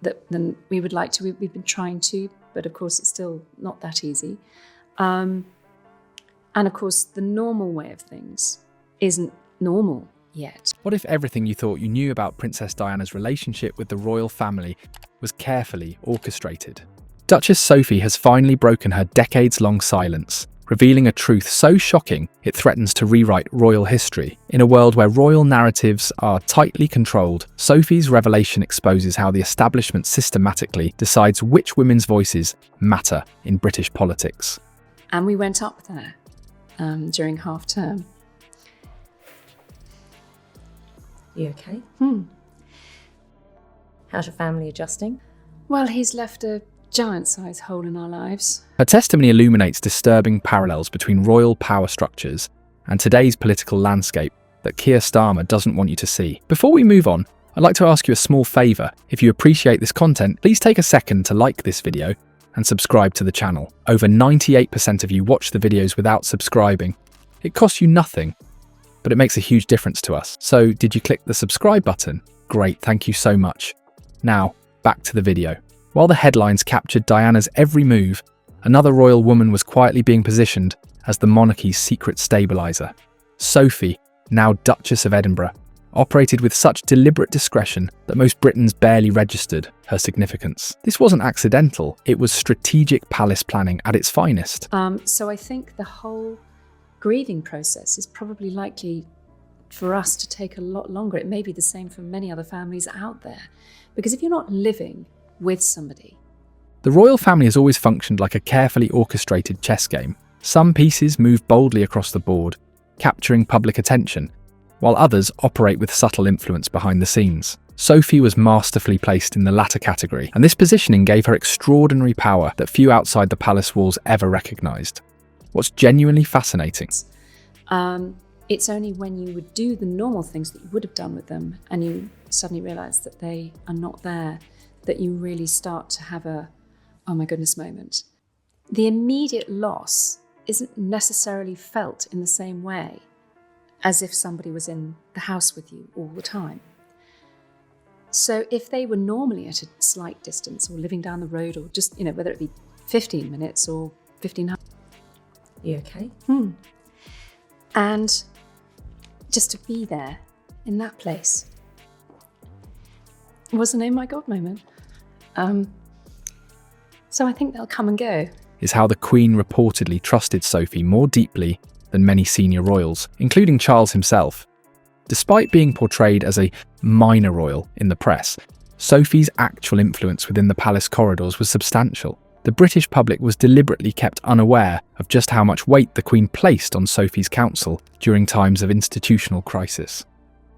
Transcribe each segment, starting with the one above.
than we would like to. We've been trying to, but of course it's still not that easy. And of course, the normal way of things isn't normal yet. What if everything you thought you knew about Princess Diana's relationship with the royal family was carefully orchestrated? Duchess Sophie has finally broken her decades-long silence, revealing a truth so shocking it threatens to rewrite royal history. In a world where royal narratives are tightly controlled, Sophie's revelation exposes how the establishment systematically decides which women's voices matter in British politics. And we went up there during half term. You okay? How's your family adjusting? Well, he's left a giant-sized hole in our lives. Her testimony illuminates disturbing parallels between royal power structures and today's political landscape that Keir Starmer doesn't want you to see. Before we move on, I'd like to ask you a small favour. If you appreciate this content, please take a second to like this video and subscribe to the channel. Over 98% of you watch the videos without subscribing. It costs you nothing, but it makes a huge difference to us. So did you click the subscribe button? Great, thank you so much. Now, back to the video. While the headlines captured Diana's every move, another royal woman was quietly being positioned as the monarchy's secret stabiliser. Sophie, now Duchess of Edinburgh, operated with such deliberate discretion that most Britons barely registered her significance. This wasn't accidental, it was strategic palace planning at its finest. So I think the whole grieving process is probably likely for us to take a lot longer. It may be the same for many other families out there. Because if you're not living with somebody. The royal family has always functioned like a carefully orchestrated chess game. Some pieces move boldly across the board, capturing public attention, while others operate with subtle influence behind the scenes. Sophie was masterfully placed in the latter category, and this positioning gave her extraordinary power that few outside the palace walls ever recognised. What's genuinely fascinating? It's only when you would do the normal things that you would have done with them, and you suddenly realise that they are not there, that you really start to have a, oh my goodness moment. The immediate loss isn't necessarily felt in the same way as if somebody was in the house with you all the time. So if they were normally at a slight distance or living down the road or just, whether it be 15 minutes or 15 hours. You okay? And just to be there in that place was an oh my God moment. So I think they'll come and go. Is how the Queen reportedly trusted Sophie more deeply than many senior royals, including Charles himself. Despite being portrayed as a minor royal in the press, Sophie's actual influence within the palace corridors was substantial. The British public was deliberately kept unaware of just how much weight the Queen placed on Sophie's counsel during times of institutional crisis.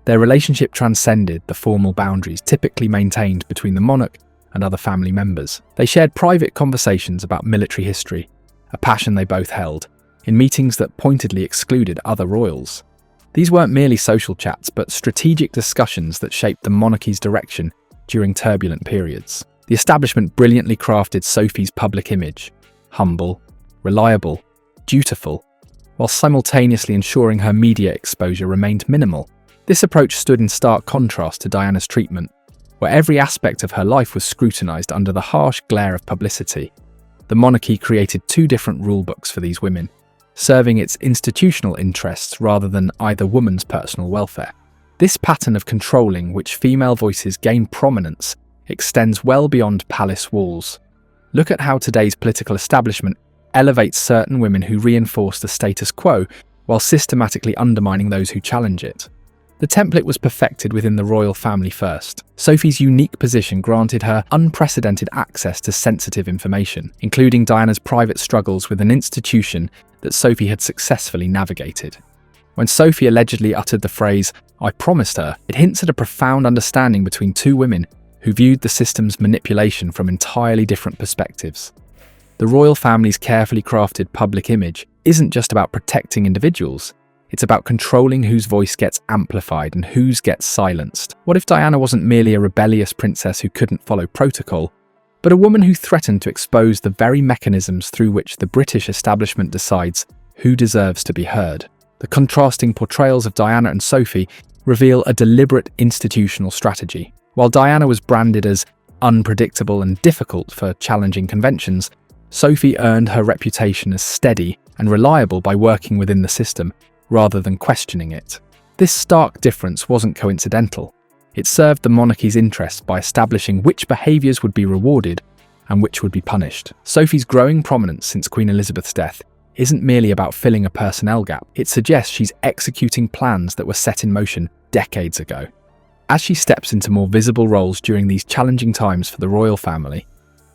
Their relationship transcended the formal boundaries typically maintained between the monarch and other family members. They shared private conversations about military history, a passion they both held, in meetings that pointedly excluded other royals. These weren't merely social chats, but strategic discussions that shaped the monarchy's direction during turbulent periods. The establishment brilliantly crafted Sophie's public image: humble, reliable, dutiful, while simultaneously ensuring her media exposure remained minimal. This approach stood in stark contrast to Diana's treatment, where every aspect of her life was scrutinised under the harsh glare of publicity. The monarchy created two different rulebooks for these women, serving its institutional interests rather than either woman's personal welfare. This pattern of controlling which female voices gain prominence extends well beyond palace walls. Look at how today's political establishment elevates certain women who reinforce the status quo while systematically undermining those who challenge it. The template was perfected within the royal family first. Sophie's unique position granted her unprecedented access to sensitive information, including Diana's private struggles with an institution that Sophie had successfully navigated. When Sophie allegedly uttered the phrase, "I promised her," it hints at a profound understanding between two women who viewed the system's manipulation from entirely different perspectives. The royal family's carefully crafted public image isn't just about protecting individuals. It's about controlling whose voice gets amplified and whose gets silenced. What if Diana wasn't merely a rebellious princess who couldn't follow protocol, but a woman who threatened to expose the very mechanisms through which the British establishment decides who deserves to be heard? The contrasting portrayals of Diana and Sophie reveal a deliberate institutional strategy. While Diana was branded as unpredictable and difficult for challenging conventions, Sophie earned her reputation as steady and reliable by working within the system rather than questioning it. This stark difference wasn't coincidental. It served the monarchy's interests by establishing which behaviours would be rewarded and which would be punished. Sophie's growing prominence since Queen Elizabeth's death isn't merely about filling a personnel gap. It suggests she's executing plans that were set in motion decades ago. As she steps into more visible roles during these challenging times for the royal family,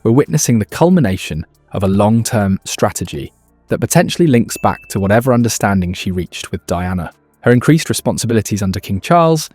we're witnessing the culmination of a long-term strategy that potentially links back to whatever understanding she reached with Diana. Her increased responsibilities under King Charles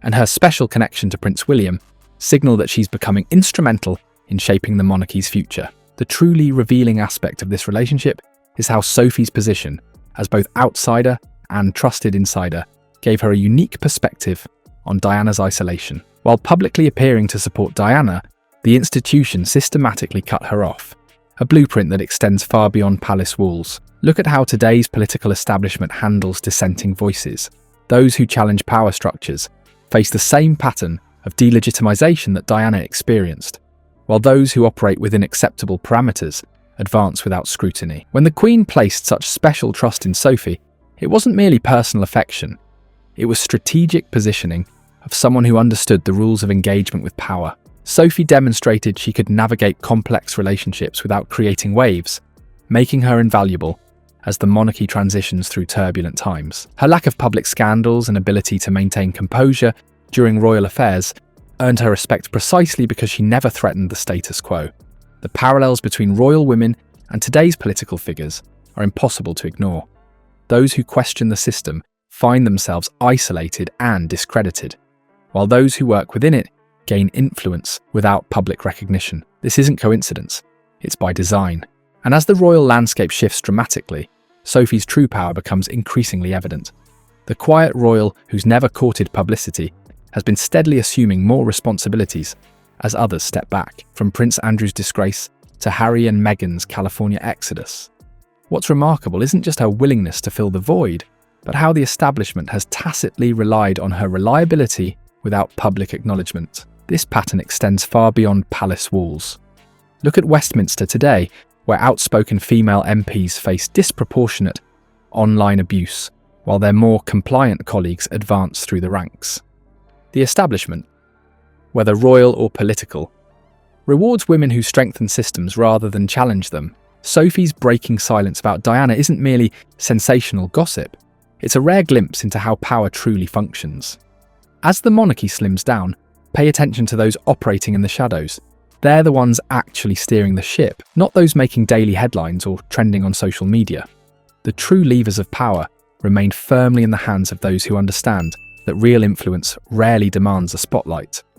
and her special connection to Prince William signal that she's becoming instrumental in shaping the monarchy's future. The truly revealing aspect of this relationship is how Sophie's position as both outsider and trusted insider gave her a unique perspective on Diana's isolation. While publicly appearing to support Diana, the institution systematically cut her off, a blueprint that extends far beyond palace walls. Look at how today's political establishment handles dissenting voices. Those who challenge power structures face the same pattern of delegitimization that Diana experienced, while those who operate within acceptable parameters advance without scrutiny. When the Queen placed such special trust in Sophie, it wasn't merely personal affection. It was strategic positioning of someone who understood the rules of engagement with power. Sophie demonstrated she could navigate complex relationships without creating waves, making her invaluable as the monarchy transitions through turbulent times. Her lack of public scandals and ability to maintain composure during royal affairs earned her respect precisely because she never threatened the status quo. The parallels between royal women and today's political figures are impossible to ignore. Those who question the system find themselves isolated and discredited, while those who work within it gain influence without public recognition. This isn't coincidence, it's by design. And as the royal landscape shifts dramatically, Sophie's true power becomes increasingly evident. The quiet royal who's never courted publicity has been steadily assuming more responsibilities as others step back, from Prince Andrew's disgrace to Harry and Meghan's California exodus. What's remarkable isn't just her willingness to fill the void, but how the establishment has tacitly relied on her reliability without public acknowledgement. This pattern extends far beyond palace walls. Look at Westminster today, where outspoken female MPs face disproportionate online abuse, while their more compliant colleagues advance through the ranks. The establishment, whether royal or political, rewards women who strengthen systems rather than challenge them. Sophie's breaking silence about Diana isn't merely sensational gossip, it's a rare glimpse into how power truly functions. As the monarchy slims down, pay attention to those operating in the shadows. They're the ones actually steering the ship, not those making daily headlines or trending on social media. The true levers of power remain firmly in the hands of those who understand that real influence rarely demands a spotlight.